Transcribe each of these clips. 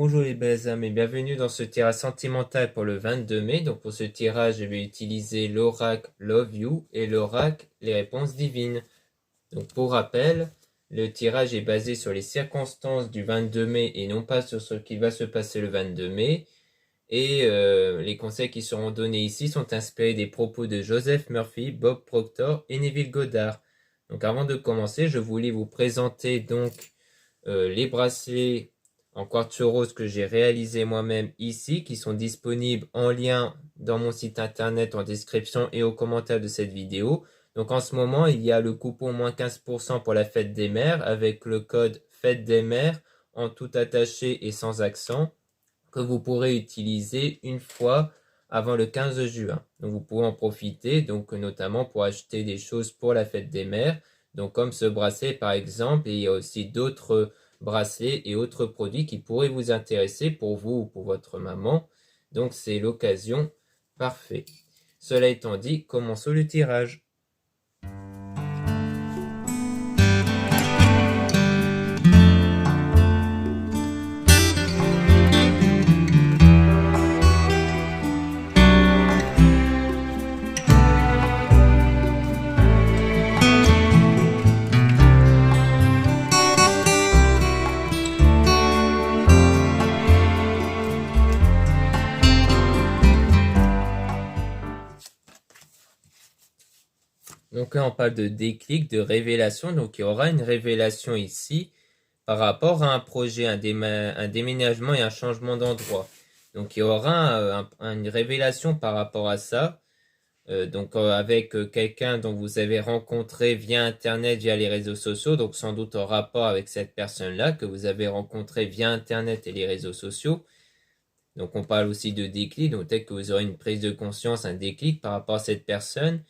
Bonjour les belles âmes et bienvenue dans ce tirage sentimental pour le 22 mai. Donc pour ce tirage, je vais utiliser l'oracle Love You et l'oracle Les réponses divines. Donc pour rappel, le tirage est basé sur les circonstances du 22 mai et non pas sur ce qui va se passer le 22 mai. Et les conseils qui seront donnés ici sont inspirés des propos de Joseph Murphy, Bob Proctor et Neville Goddard. Donc avant de commencer, je voulais vous présenter donc les bracelets en quartz rose que j'ai réalisé moi-même ici, qui sont disponibles en lien dans mon site internet en description et aux commentaires de cette vidéo. Donc en ce moment, il y a le coupon moins 15% pour la fête des mères avec le code fête des mères en tout attaché et sans accent que vous pourrez utiliser une fois avant le 15 juin. Donc vous pouvez en profiter, donc notamment pour acheter des choses pour la fête des mères. Donc comme ce bracelet par exemple, et il y a aussi d'autres bracelets et autres produits qui pourraient vous intéresser pour vous ou pour votre maman. Donc c'est l'occasion parfaite. Cela étant dit, commençons le tirage. Donc là, on parle de déclic, de révélation. Donc il y aura une révélation ici par rapport à un projet, un déménagement et un changement d'endroit. Donc il y aura une révélation par rapport à ça. Avec quelqu'un dont vous avez rencontré via Internet, via les réseaux sociaux, donc sans doute en rapport avec cette personne-là que vous avez rencontré via Internet et les réseaux sociaux. Donc on parle aussi de déclic, donc peut-être que vous aurez une prise de conscience, un déclic par rapport à cette personne.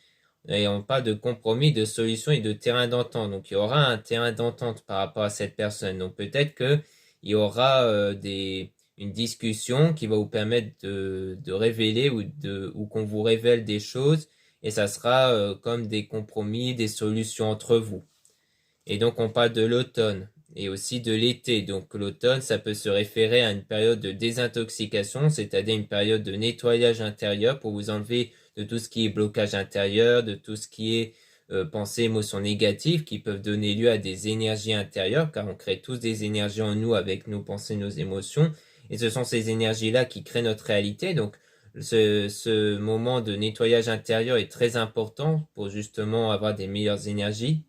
Et on parle de compromis, de solution et de terrain d'entente. Donc il y aura un terrain d'entente par rapport à cette personne. Donc peut-être que il y aura une discussion qui va vous permettre de révéler ou qu'on vous révèle des choses. Et ça sera comme des compromis, des solutions entre vous. Et donc on parle de l'automne et aussi de l'été. Donc l'automne, ça peut se référer à une période de désintoxication, c'est-à-dire une période de nettoyage intérieur pour vous enlever de tout ce qui est blocage intérieur, de tout ce qui est pensée, émotions négatives qui peuvent donner lieu à des énergies intérieures, car on crée tous des énergies en nous avec nos pensées, nos émotions. Et ce sont ces énergies-là qui créent notre réalité. Donc ce moment de nettoyage intérieur est très important pour justement avoir des meilleures énergies.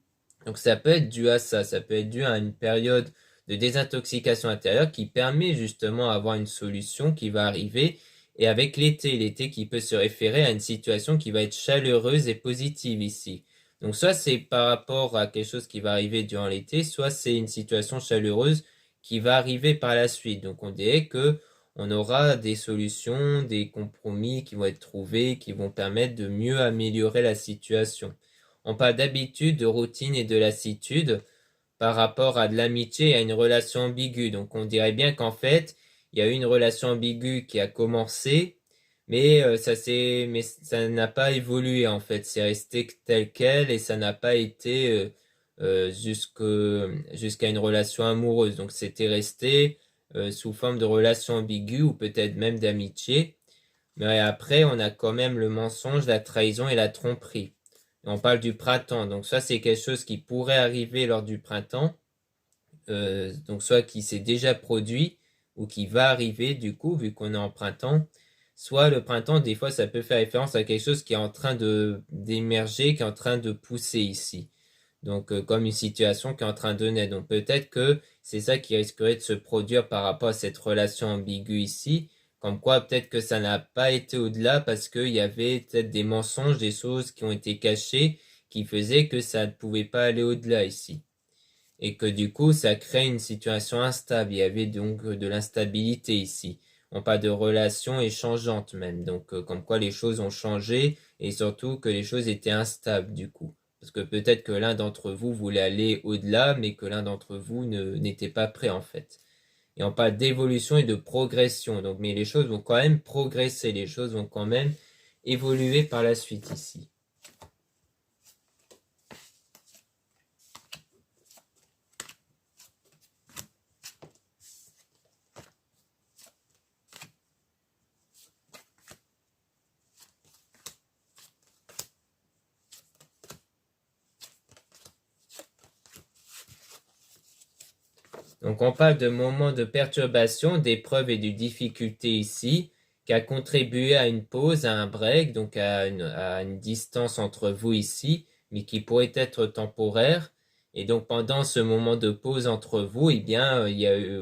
Donc ça peut être dû à ça peut être dû à une période de désintoxication intérieure qui permet justement d'avoir une solution qui va arriver. Et avec l'été qui peut se référer à une situation qui va être chaleureuse et positive ici. Donc soit c'est par rapport à quelque chose qui va arriver durant l'été, soit c'est une situation chaleureuse qui va arriver par la suite. Donc on dirait que on aura des solutions, des compromis qui vont être trouvés, qui vont permettre de mieux améliorer la situation. On parle d'habitude, de routine et de lassitude par rapport à de l'amitié et à une relation ambiguë. Donc on dirait bien qu'en fait, il y a eu une relation ambiguë qui a commencé, mais ça n'a pas évolué en fait. C'est resté tel quel et ça n'a pas été jusqu'à une relation amoureuse. Donc c'était resté sous forme de relation ambiguë ou peut-être même d'amitié. Mais après, on a quand même le mensonge, la trahison et la tromperie. Et on parle du printemps, donc ça c'est quelque chose qui pourrait arriver lors du printemps, donc soit qui s'est déjà produit ou qui va arriver du coup vu qu'on est en printemps, soit le printemps des fois ça peut faire référence à quelque chose qui est en train de d'émerger, qui est en train de pousser ici. Donc comme une situation qui est en train de naître. Donc peut-être que c'est ça qui risquerait de se produire par rapport à cette relation ambiguë ici. Comme quoi peut-être que ça n'a pas été au-delà parce qu'il y avait peut-être des mensonges, des choses qui ont été cachées qui faisaient que ça ne pouvait pas aller au-delà ici. Et que du coup ça crée une situation instable. Il y avait donc de l'instabilité ici. On parle de relations échangeantes même. Donc comme quoi les choses ont changé et surtout que les choses étaient instables du coup. Parce que peut-être que l'un d'entre vous voulait aller au-delà, mais que l'un d'entre vous n'était pas prêt en fait. Et on parle d'évolution et de progression. Donc, mais les choses vont quand même progresser, les choses vont quand même évoluer par la suite ici. Donc on parle de moments de perturbation, d'épreuve et de difficulté ici, qui a contribué à une pause, à un break, donc à une distance entre vous ici, mais qui pourrait être temporaire. Et donc pendant ce moment de pause entre vous, eh bien,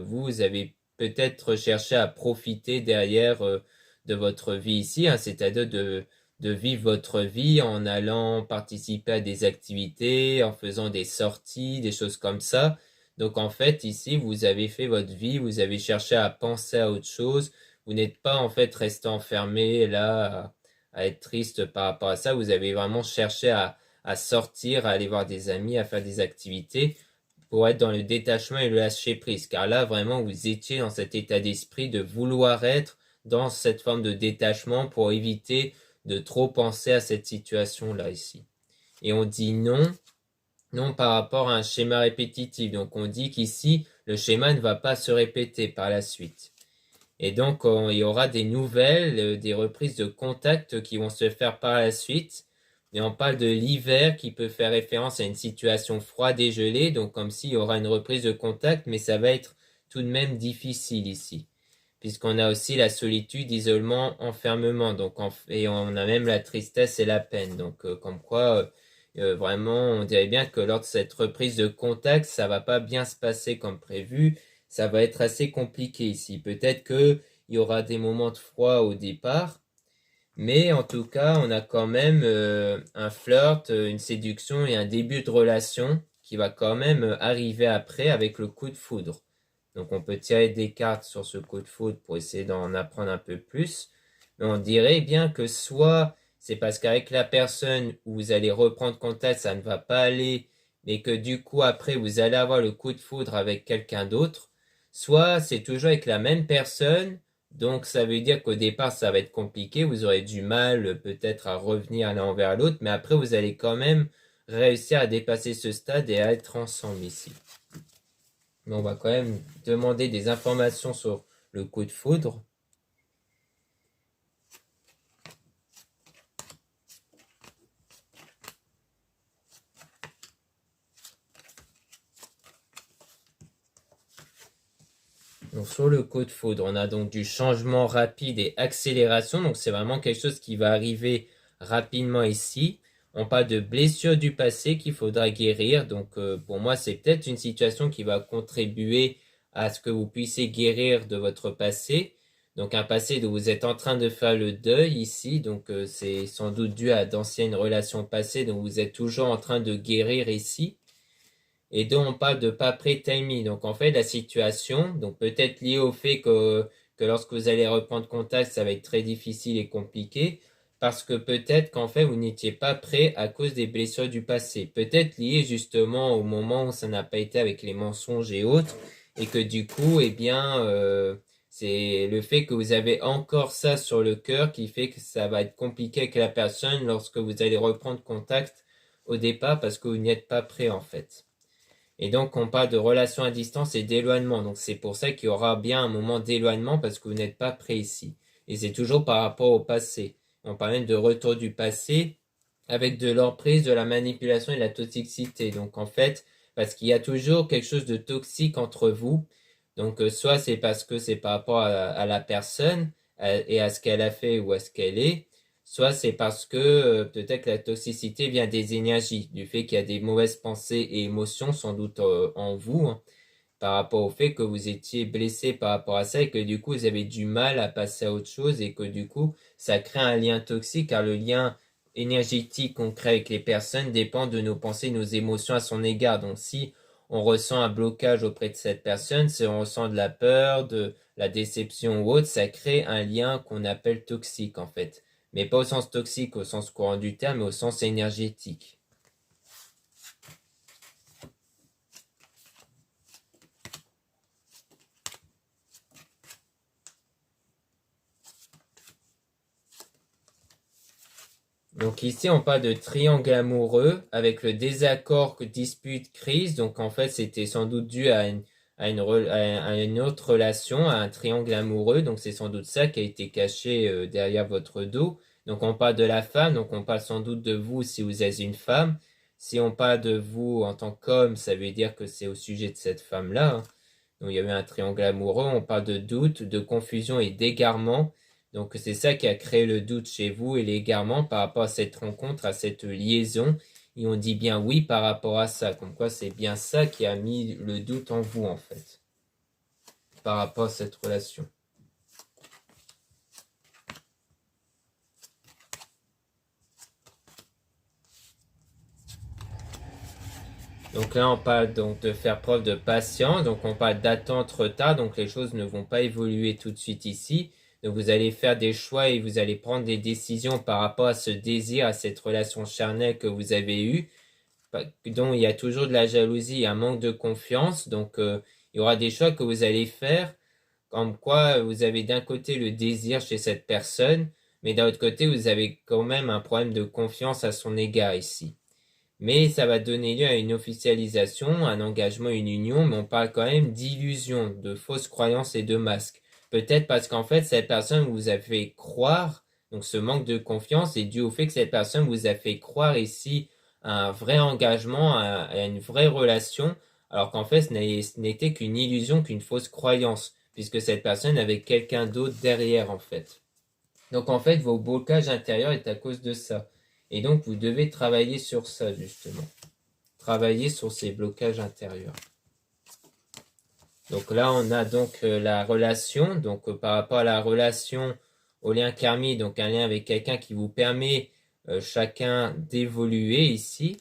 vous avez peut-être cherché à profiter derrière de votre vie ici, hein, c'est-à-dire de vivre votre vie en allant participer à des activités, en faisant des sorties, des choses comme ça. Donc en fait, ici, vous avez fait votre vie, vous avez cherché à penser à autre chose. Vous n'êtes pas en fait resté enfermé là à être triste par rapport à ça. Vous avez vraiment cherché à sortir, à aller voir des amis, à faire des activités pour être dans le détachement et le lâcher prise. Car là, vraiment, vous étiez dans cet état d'esprit de vouloir être dans cette forme de détachement pour éviter de trop penser à cette situation-là ici. Et on dit non. Non par rapport à un schéma répétitif. Donc on dit qu'ici, le schéma ne va pas se répéter par la suite. Et donc il y aura des nouvelles, des reprises de contact qui vont se faire par la suite. Et on parle de l'hiver qui peut faire référence à une situation froide et gelée, donc comme s'il y aura une reprise de contact, mais ça va être tout de même difficile ici. Puisqu'on a aussi la solitude, isolement, enfermement, et on a même la tristesse et la peine. Donc comme quoi vraiment, on dirait bien que lors de cette reprise de contact, ça va pas bien se passer comme prévu. Ça va être assez compliqué ici. Peut-être que il y aura des moments de froid au départ, mais en tout cas, on a quand même un flirt, une séduction et un début de relation qui va quand même arriver après avec le coup de foudre. Donc on peut tirer des cartes sur ce coup de foudre pour essayer d'en apprendre un peu plus. Mais on dirait bien que soit c'est parce qu'avec la personne où vous allez reprendre contact, ça ne va pas aller, mais que du coup après vous allez avoir le coup de foudre avec quelqu'un d'autre. Soit c'est toujours avec la même personne, donc ça veut dire qu'au départ ça va être compliqué, vous aurez du mal peut-être à revenir l'un envers l'autre, mais après vous allez quand même réussir à dépasser ce stade et à être ensemble ici. Mais on va quand même demander des informations sur le coup de foudre. Donc sur le coup de foudre, on a donc du changement rapide et accélération. Donc c'est vraiment quelque chose qui va arriver rapidement ici. On parle de blessure du passé qu'il faudra guérir. Donc pour moi, c'est peut-être une situation qui va contribuer à ce que vous puissiez guérir de votre passé. Donc un passé dont vous êtes en train de faire le deuil ici. Donc c'est sans doute dû à d'anciennes relations passées dont vous êtes toujours en train de guérir ici et dont on parle de pas pré-timing. Donc en fait, la situation, donc peut-être liée au fait que lorsque vous allez reprendre contact, ça va être très difficile et compliqué, parce que peut-être qu'en fait, vous n'étiez pas prêt à cause des blessures du passé. Peut-être lié justement au moment où ça n'a pas été avec les mensonges et autres, et que du coup, eh bien, c'est le fait que vous avez encore ça sur le cœur qui fait que ça va être compliqué avec la personne lorsque vous allez reprendre contact au départ parce que vous n'y êtes pas prêt en fait. Et donc, on parle de relation à distance et d'éloignement. Donc, c'est pour ça qu'il y aura bien un moment d'éloignement parce que vous n'êtes pas prêt ici. Et c'est toujours par rapport au passé. On parle même de retour du passé avec de l'emprise, de la manipulation et de la toxicité. Donc, en fait, parce qu'il y a toujours quelque chose de toxique entre vous. Donc, soit c'est parce que c'est par rapport à la personne et à ce qu'elle a fait ou à ce qu'elle est, soit c'est parce que peut-être que la toxicité vient des énergies, du fait qu'il y a des mauvaises pensées et émotions sans doute en vous, hein, par rapport au fait que vous étiez blessé par rapport à ça et que du coup vous avez du mal à passer à autre chose et que du coup ça crée un lien toxique car le lien énergétique qu'on crée avec les personnes dépend de nos pensées, nos émotions à son égard. Donc si on ressent un blocage auprès de cette personne, si on ressent de la peur, de la déception ou autre, ça crée un lien qu'on appelle toxique en fait. Mais pas au sens toxique, au sens courant du terme, mais au sens énergétique. Donc ici, on parle de triangle amoureux avec le désaccord, dispute, crise. Donc en fait, c'était sans doute dû à une autre relation, à un triangle amoureux. Donc c'est sans doute ça qui a été caché derrière votre dos. Donc on parle de la femme, donc on parle sans doute de vous si vous êtes une femme. Si on parle de vous en tant qu'homme, ça veut dire que c'est au sujet de cette femme-là, hein. Donc il y avait un triangle amoureux, on parle de doute, de confusion et d'égarement. Donc c'est ça qui a créé le doute chez vous et l'égarement par rapport à cette rencontre, à cette liaison. Et on dit bien oui par rapport à ça, comme quoi c'est bien ça qui a mis le doute en vous en fait, par rapport à cette relation. Donc là, on parle donc de faire preuve de patience, donc on parle d'attente retard, donc les choses ne vont pas évoluer tout de suite ici. Donc vous allez faire des choix et vous allez prendre des décisions par rapport à ce désir, à cette relation charnelle que vous avez eue, dont il y a toujours de la jalousie et un manque de confiance. Donc il y aura des choix que vous allez faire, comme quoi vous avez d'un côté le désir chez cette personne, mais d'un autre côté vous avez quand même un problème de confiance à son égard ici. Mais ça va donner lieu à une officialisation, un engagement, une union, mais on parle quand même d'illusions, de fausses croyances et de masques. Peut-être parce qu'en fait, cette personne vous a fait croire, donc ce manque de confiance est dû au fait que cette personne vous a fait croire ici à un vrai engagement, à une vraie relation, alors qu'en fait, ce n'était qu'une illusion, qu'une fausse croyance, puisque cette personne avait quelqu'un d'autre derrière, en fait. Donc en fait, vos blocages intérieurs est à cause de ça. Et donc vous devez travailler sur ça justement. Travailler sur ces blocages intérieurs. Donc là, on a donc la relation. Donc par rapport à la relation au lien karmique, donc un lien avec quelqu'un qui vous permet chacun d'évoluer ici.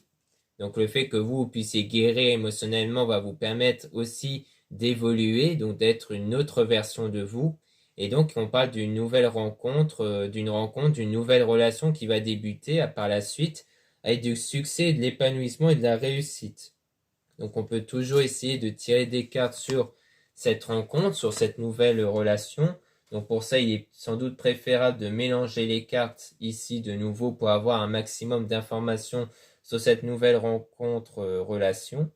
Donc le fait que vous puissiez guérir émotionnellement va vous permettre aussi d'évoluer, donc d'être une autre version de vous. Et donc on parle d'une nouvelle rencontre, d'une nouvelle relation qui va débuter par la suite avec du succès, de l'épanouissement et de la réussite. Donc on peut toujours essayer de tirer des cartes sur cette rencontre, sur cette nouvelle relation. Donc pour ça, il est sans doute préférable de mélanger les cartes ici de nouveau pour avoir un maximum d'informations sur cette nouvelle rencontre relation.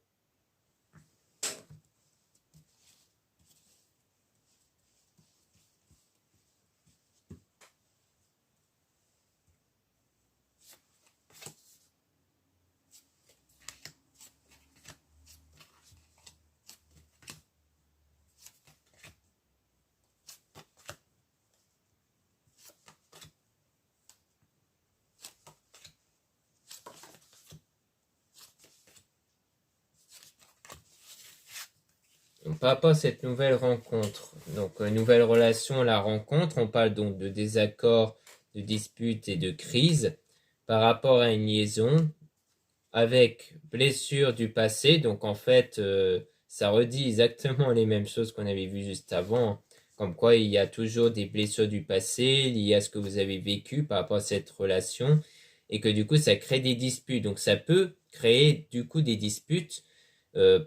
Donc, par rapport à cette nouvelle rencontre, donc nouvelle relation, la rencontre, on parle donc de désaccords, de disputes et de crises par rapport à une liaison avec blessure du passé. Donc en fait, ça redit exactement les mêmes choses qu'on avait vues juste avant, comme quoi il y a toujours des blessures du passé liées à ce que vous avez vécu par rapport à cette relation, et que du coup ça crée des disputes. Donc ça peut créer du coup des disputes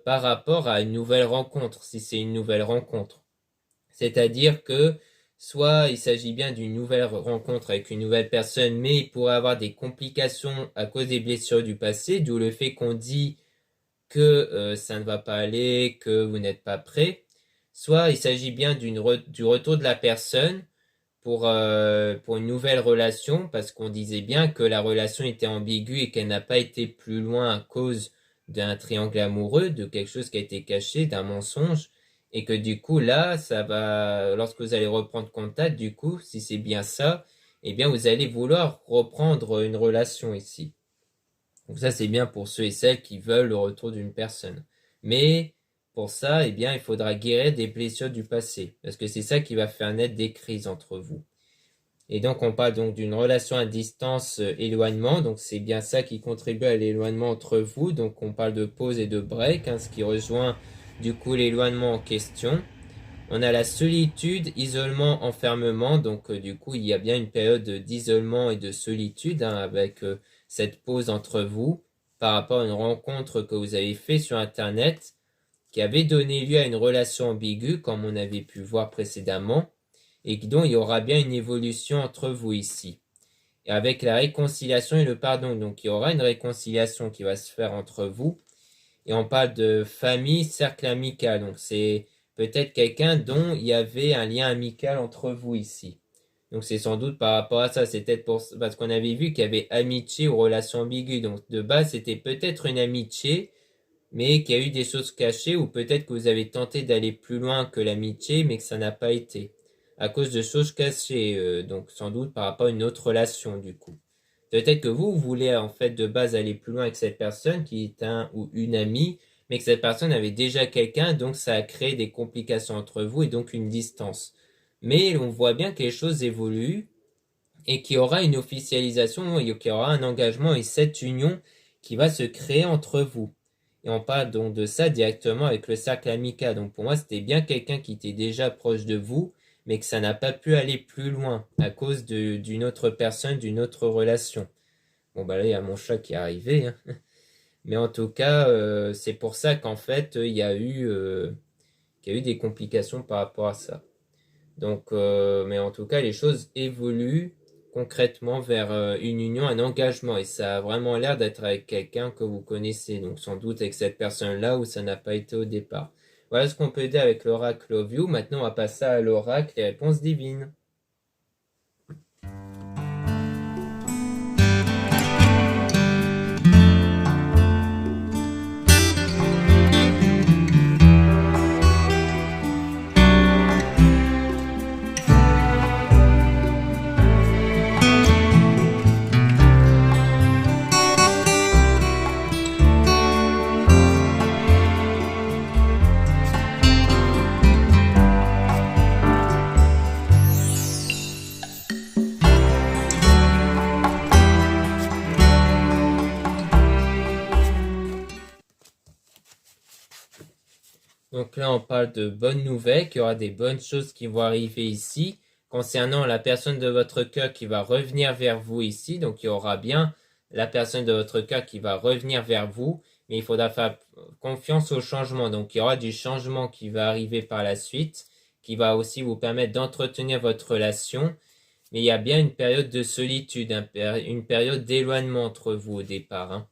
par rapport à une nouvelle rencontre, si c'est une nouvelle rencontre. C'est-à-dire que soit il s'agit bien d'une nouvelle rencontre avec une nouvelle personne, mais il pourrait avoir des complications à cause des blessures du passé, d'où le fait qu'on dit que ça ne va pas aller, que vous n'êtes pas prêt. Soit il s'agit bien du retour de la personne pour une nouvelle relation, parce qu'on disait bien que la relation était ambiguë et qu'elle n'a pas été plus loin à cause d'un triangle amoureux, de quelque chose qui a été caché, d'un mensonge, et que du coup là, ça va, lorsque vous allez reprendre contact, du coup, si c'est bien ça, eh bien vous allez vouloir reprendre une relation ici. Donc ça, c'est bien pour ceux et celles qui veulent le retour d'une personne. Mais pour ça, eh bien, il faudra guérir des blessures du passé, parce que c'est ça qui va faire naître des crises entre vous. Et donc, on parle donc d'une relation à distance, éloignement. Donc, c'est bien ça qui contribue à l'éloignement entre vous. Donc, on parle de pause et de break, hein, ce qui rejoint du coup l'éloignement en question. On a la solitude, isolement, enfermement. Donc, du coup, il y a bien une période d'isolement et de solitude, hein, avec cette pause entre vous par rapport à une rencontre que vous avez fait sur Internet qui avait donné lieu à une relation ambiguë, comme on avait pu voir précédemment, et dont il y aura bien une évolution entre vous ici. Et avec la réconciliation et le pardon, donc il y aura une réconciliation qui va se faire entre vous. Et on parle de famille, cercle amical. Donc c'est peut-être quelqu'un dont il y avait un lien amical entre vous ici. Donc c'est sans doute par rapport à ça. C'est peut-être parce qu'on avait vu qu'il y avait amitié ou relation ambiguë. Donc de base, c'était peut-être une amitié, mais qu'il y a eu des choses cachées, ou peut-être que vous avez tenté d'aller plus loin que l'amitié, mais que ça n'a pas été, à cause de choses cachées, donc sans doute par rapport à une autre relation du coup. Peut-être que vous voulez en fait de base aller plus loin avec cette personne qui est un ou une amie, mais que cette personne avait déjà quelqu'un, donc ça a créé des complications entre vous et donc une distance. Mais on voit bien que les choses évoluent et qu'il y aura une officialisation, et qu'il y aura un engagement et cette union qui va se créer entre vous. Et on parle donc de ça directement avec le cercle amical. Donc pour moi, c'était bien quelqu'un qui était déjà proche de vous, mais que ça n'a pas pu aller plus loin à cause d'une autre personne, d'une autre relation. Bon bah là, il y a mon chat qui est arrivé, hein. Mais en tout cas, c'est pour ça qu'en fait, qu'il y a eu des complications par rapport à ça. Donc, mais en tout cas, les choses évoluent concrètement vers une union, un engagement. Et ça a vraiment l'air d'être avec quelqu'un que vous connaissez. Donc, sans doute avec cette personne-là où ça n'a pas été au départ. Voilà ce qu'on peut dire avec l'oracle of you. Maintenant, on va passer à l'oracle et réponses divines. Donc là, on parle de bonnes nouvelles, qu'il y aura des bonnes choses qui vont arriver ici, concernant la personne de votre cœur qui va revenir vers vous ici. Donc il y aura bien la personne de votre cœur qui va revenir vers vous, mais il faudra faire confiance au changement. Donc il y aura du changement qui va arriver par la suite, qui va aussi vous permettre d'entretenir votre relation. Mais il y a bien une période de solitude, une période d'éloignement entre vous au départ, hein.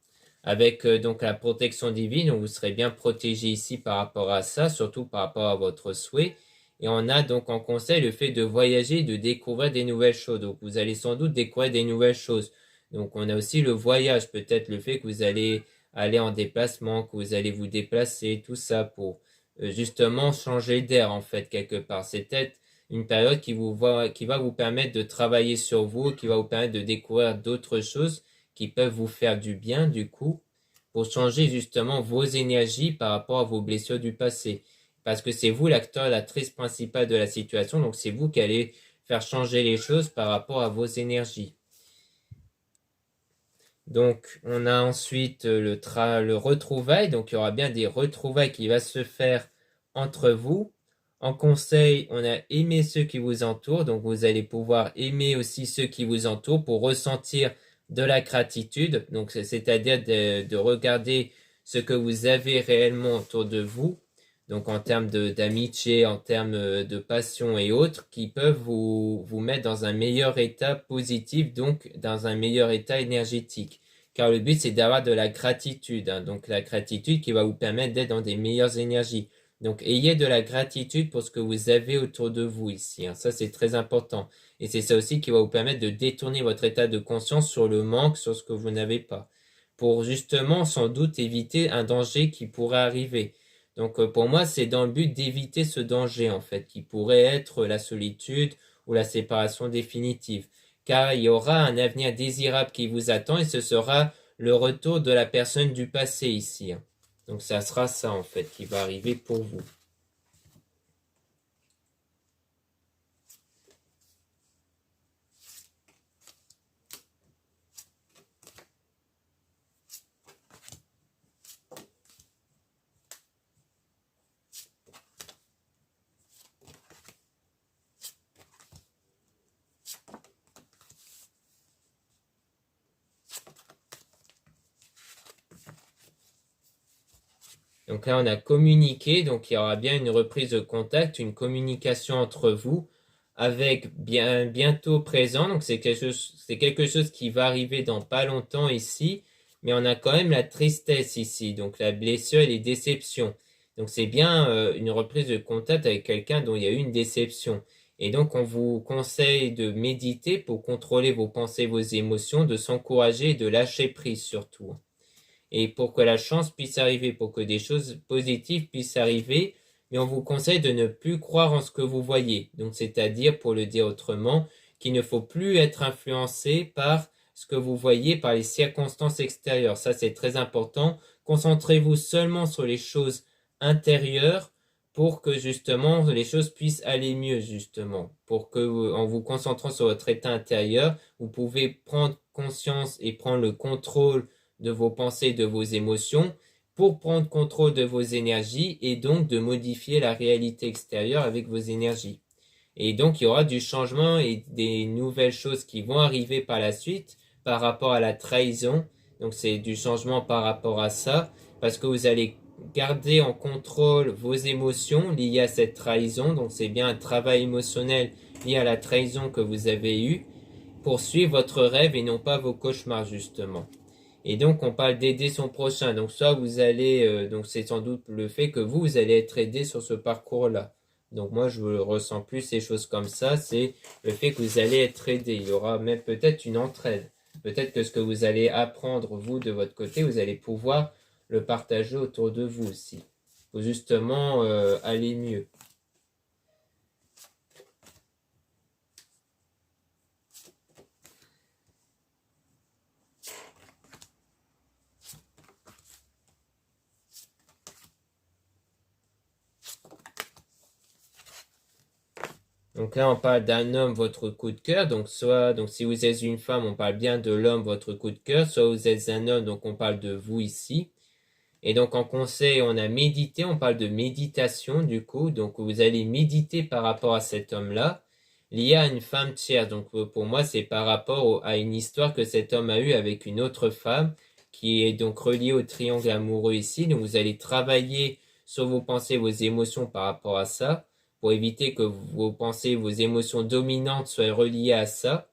Avec donc la protection divine, donc vous serez bien protégé ici par rapport à ça, surtout par rapport à votre souhait. Et on a donc en conseil le fait de voyager, de découvrir des nouvelles choses. Donc vous allez sans doute découvrir des nouvelles choses. Donc on a aussi le voyage, peut-être le fait que vous allez aller en déplacement, que vous allez vous déplacer, tout ça pour justement changer d'air en fait quelque part. C'est peut-être une période qui va vous permettre de travailler sur vous, qui va vous permettre de découvrir d'autres choses qui peuvent vous faire du bien du coup, pour changer justement vos énergies par rapport à vos blessures du passé. Parce que c'est vous l'acteur, l'actrice principale de la situation, donc c'est vous qui allez faire changer les choses par rapport à vos énergies. Donc on a ensuite le retrouvail, donc il y aura bien des retrouvailles qui vont se faire entre vous. En conseil, on a aimé ceux qui vous entourent, donc vous allez pouvoir aimer aussi ceux qui vous entourent pour ressentir de la gratitude, donc c'est-à-dire de regarder ce que vous avez réellement autour de vous, donc en termes d'amitié, en termes de passion et autres, qui peuvent vous mettre dans un meilleur état positif, donc dans un meilleur état énergétique. Car le but, c'est d'avoir de la gratitude, hein, donc la gratitude qui va vous permettre d'être dans des meilleures énergies. Donc, ayez de la gratitude pour ce que vous avez autour de vous ici, hein. Ça, c'est très important. Et c'est ça aussi qui va vous permettre de détourner votre état de conscience sur le manque, sur ce que vous n'avez pas. Pour justement, sans doute, éviter un danger qui pourrait arriver. Donc, pour moi, c'est dans le but d'éviter ce danger, en fait, qui pourrait être la solitude ou la séparation définitive. Car il y aura un avenir désirable qui vous attend et ce sera le retour de la personne du passé ici, hein. Donc ça sera ça en fait qui va arriver pour vous. Donc là on a communiqué, donc il y aura bien une reprise de contact, une communication entre vous avec bientôt présent. Donc c'est quelque chose qui va arriver dans pas longtemps ici, mais on a quand même la tristesse ici, donc la blessure et les déceptions. Donc c'est bien une reprise de contact avec quelqu'un dont il y a eu une déception. Et donc on vous conseille de méditer pour contrôler vos pensées, vos émotions, de s'encourager et de lâcher prise surtout. et pour que la chance puisse arriver, pour que des choses positives puissent arriver, mais on vous conseille de ne plus croire en ce que vous voyez. Donc, c'est-à-dire, pour le dire autrement, qu'il ne faut plus être influencé par ce que vous voyez, par les circonstances extérieures. Ça, c'est très important. Concentrez-vous seulement sur les choses intérieures pour que justement les choses puissent aller mieux, justement. Pour que, en vous concentrant sur votre état intérieur, vous pouvez prendre conscience et prendre le contrôle de vos pensées, de vos émotions, pour prendre contrôle de vos énergies et donc de modifier la réalité extérieure avec vos énergies. Et donc, il y aura du changement et des nouvelles choses qui vont arriver par la suite par rapport à la trahison. Donc, c'est du changement par rapport à ça, parce que vous allez garder en contrôle vos émotions liées à cette trahison. Donc, c'est bien un travail émotionnel lié à la trahison que vous avez eu pour suivre votre rêve et non pas vos cauchemars, justement. Et donc, on parle d'aider son prochain. Donc, soit vous allez, donc c'est sans doute le fait que vous allez être aidé sur ce parcours-là. Donc, moi, je ressens plus ces choses comme ça. C'est le fait que vous allez être aidé. Il y aura même peut-être une entraide. Peut-être que ce que vous allez apprendre, vous, de votre côté, vous allez pouvoir le partager autour de vous aussi. Pour justement aller mieux. Donc là, on parle d'un homme, votre coup de cœur. Donc si vous êtes une femme, on parle bien de l'homme, votre coup de cœur. Soit vous êtes un homme, donc on parle de vous ici. Et donc en conseil, on a médité, on parle de méditation du coup. Donc vous allez méditer par rapport à cet homme-là, lié à une femme tierce. Donc pour moi, c'est par rapport à une histoire que cet homme a eue avec une autre femme, qui est donc reliée au triangle amoureux ici. Donc vous allez travailler sur vos pensées, vos émotions par rapport à ça, pour éviter que vos pensées, vos émotions dominantes soient reliées à ça.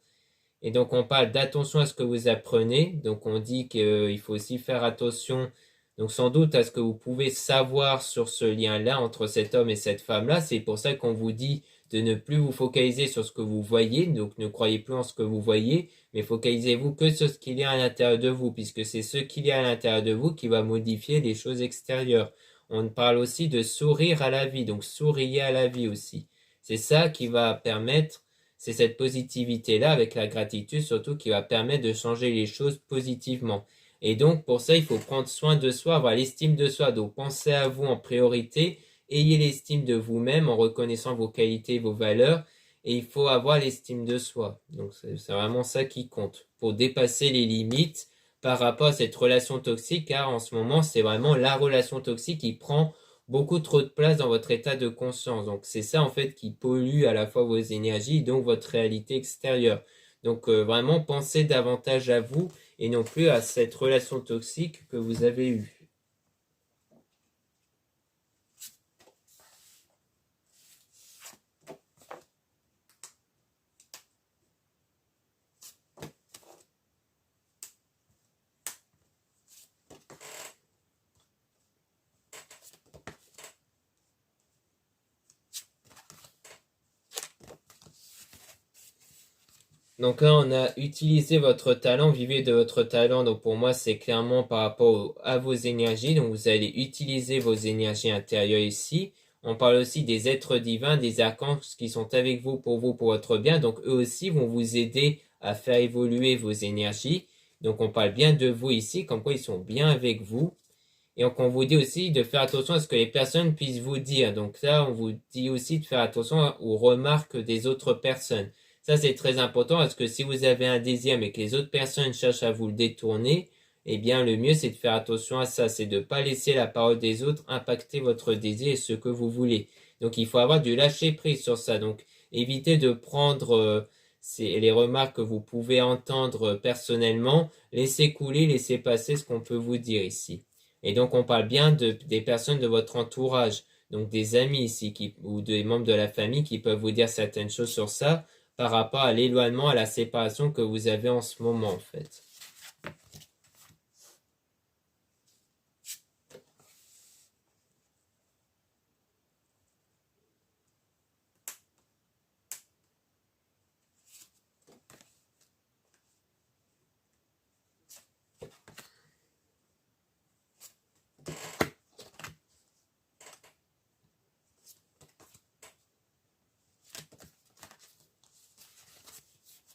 Et donc on parle d'attention à ce que vous apprenez. Donc on dit qu'il faut aussi faire attention, donc sans doute à ce que vous pouvez savoir sur ce lien-là entre cet homme et cette femme-là. C'est pour ça qu'on vous dit de ne plus vous focaliser sur ce que vous voyez. Donc ne croyez plus en ce que vous voyez, mais focalisez-vous que sur ce qu'il y a à l'intérieur de vous, puisque c'est ce qu'il y a à l'intérieur de vous qui va modifier les choses extérieures. On parle aussi de sourire à la vie, donc souriez à la vie aussi. C'est ça qui va permettre, c'est cette positivité-là avec la gratitude surtout qui va permettre de changer les choses positivement. Et donc pour ça, il faut prendre soin de soi, avoir l'estime de soi. Donc pensez à vous en priorité, ayez l'estime de vous-même en reconnaissant vos qualités, vos valeurs. Et il faut avoir l'estime de soi. Donc c'est vraiment ça qui compte pour dépasser les limites par rapport à cette relation toxique, car en ce moment, c'est vraiment la relation toxique qui prend beaucoup trop de place dans votre état de conscience. Donc c'est ça en fait qui pollue à la fois vos énergies, donc votre réalité extérieure. Donc vraiment pensez davantage à vous et non plus à cette relation toxique que vous avez eue. Donc là, on a utilisé votre talent, vivez de votre talent. Donc pour moi, c'est clairement par rapport à vos énergies. Donc vous allez utiliser vos énergies intérieures ici. On parle aussi des êtres divins, des archanges qui sont avec vous, pour votre bien. Donc eux aussi vont vous aider à faire évoluer vos énergies. Donc on parle bien de vous ici, comme quoi ils sont bien avec vous. Et donc on vous dit aussi de faire attention à ce que les personnes puissent vous dire. Donc là, on vous dit aussi de faire attention aux remarques des autres personnes. Ça, c'est très important parce que si vous avez un désir mais que les autres personnes cherchent à vous le détourner, eh bien, le mieux, c'est de faire attention à ça. C'est de ne pas laisser la parole des autres impacter votre désir et ce que vous voulez. Donc, il faut avoir du lâcher prise sur ça. Donc, évitez de prendre les remarques que vous pouvez entendre personnellement. Laissez couler, laissez passer ce qu'on peut vous dire ici. Et donc, on parle bien des personnes de votre entourage, donc des amis ici, ou des membres de la famille qui peuvent vous dire certaines choses sur ça par rapport à l'éloignement, à la séparation que vous avez en ce moment, en fait.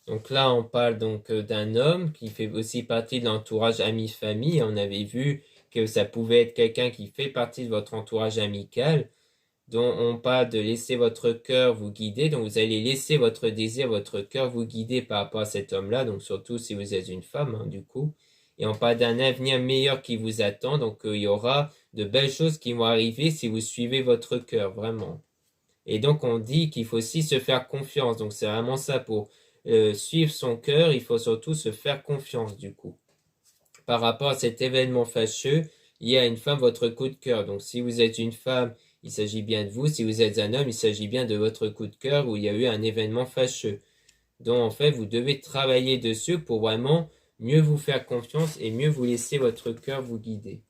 Donc là, on parle donc d'un homme qui fait aussi partie de l'entourage ami-famille. On avait vu que ça pouvait être quelqu'un qui fait partie de votre entourage amical, dont on parle de laisser votre cœur vous guider. Donc vous allez laisser votre désir, votre cœur vous guider par rapport à cet homme-là. Donc surtout si vous êtes une femme, hein, du coup. Et on parle d'un avenir meilleur qui vous attend. Donc il y aura de belles choses qui vont arriver si vous suivez votre cœur, vraiment. Et donc on dit qu'il faut aussi se faire confiance. Donc c'est vraiment ça pour suivre son cœur. Il faut surtout se faire confiance, du coup. Par rapport à cet événement fâcheux, il y a une femme, votre coup de cœur. Donc si vous êtes une femme, il s'agit bien de vous. Si vous êtes un homme, il s'agit bien de votre coup de cœur où il y a eu un événement fâcheux. Donc en fait, vous devez travailler dessus pour vraiment mieux vous faire confiance et mieux vous laisser votre cœur vous guider.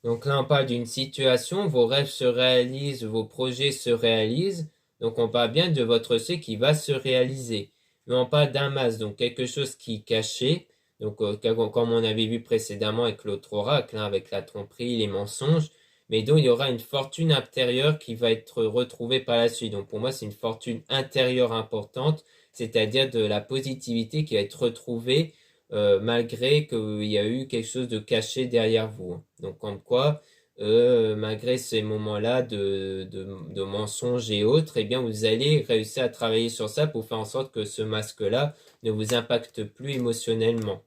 Donc là, on parle d'une situation, vos rêves se réalisent, vos projets se réalisent. Donc on parle bien de votre souhait qui va se réaliser. Mais on parle d'un masque, donc quelque chose qui est caché. Donc comme on avait vu précédemment avec l'autre oracle, hein, avec la tromperie, les mensonges. Mais donc il y aura une fortune intérieure qui va être retrouvée par la suite. Donc pour moi, c'est une fortune intérieure importante, c'est-à-dire de la positivité qui va être retrouvée malgré qu'il y a eu quelque chose de caché derrière vous. Donc comme quoi, malgré ces moments-là de mensonges et autres, eh bien vous allez réussir à travailler sur ça pour faire en sorte que ce masque-là ne vous impacte plus émotionnellement.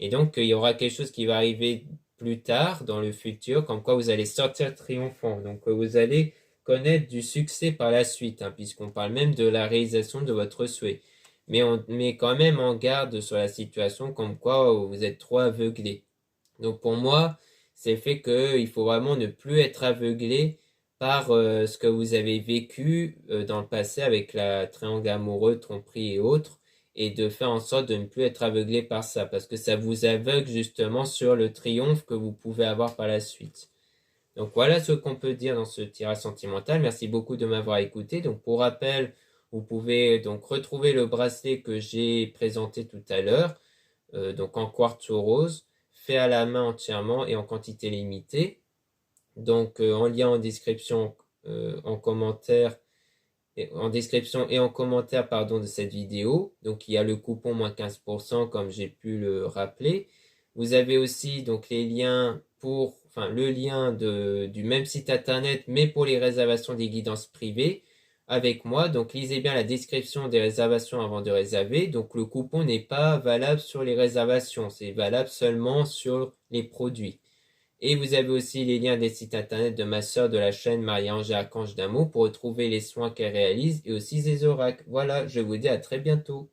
Et donc il y aura quelque chose qui va arriver plus tard dans le futur, comme quoi vous allez sortir triomphant. Donc vous allez connaître du succès par la suite, hein, puisqu'on parle même de la réalisation de votre souhait. Mais on met quand même en garde sur la situation comme quoi vous êtes trop aveuglé. Donc pour moi, c'est le fait qu'il faut vraiment ne plus être aveuglé par ce que vous avez vécu dans le passé avec la triangle amoureux, tromperie et autres, et de faire en sorte de ne plus être aveuglé par ça, parce que ça vous aveugle justement sur le triomphe que vous pouvez avoir par la suite. Donc voilà ce qu'on peut dire dans ce tirage sentimental. Merci beaucoup de m'avoir écouté. Donc pour rappel, vous pouvez donc retrouver le bracelet que j'ai présenté tout à l'heure, donc en quartz rose, fait à la main entièrement et en quantité limitée. Donc en lien en description, en commentaire, en description et en commentaire pardon, de cette vidéo. Donc il y a le coupon moins 15% comme j'ai pu le rappeler. Vous avez aussi donc les liens pour, enfin le lien du même site internet mais pour les réservations des guidances privées avec moi. Donc lisez bien la description des réservations avant de réserver. Donc le coupon n'est pas valable sur les réservations, c'est valable seulement sur les produits. Et vous avez aussi les liens des sites internet de ma sœur de la chaîne Marie-Ange et Archange d'amour pour retrouver les soins qu'elle réalise et aussi ses oracles. Voilà, je vous dis à très bientôt.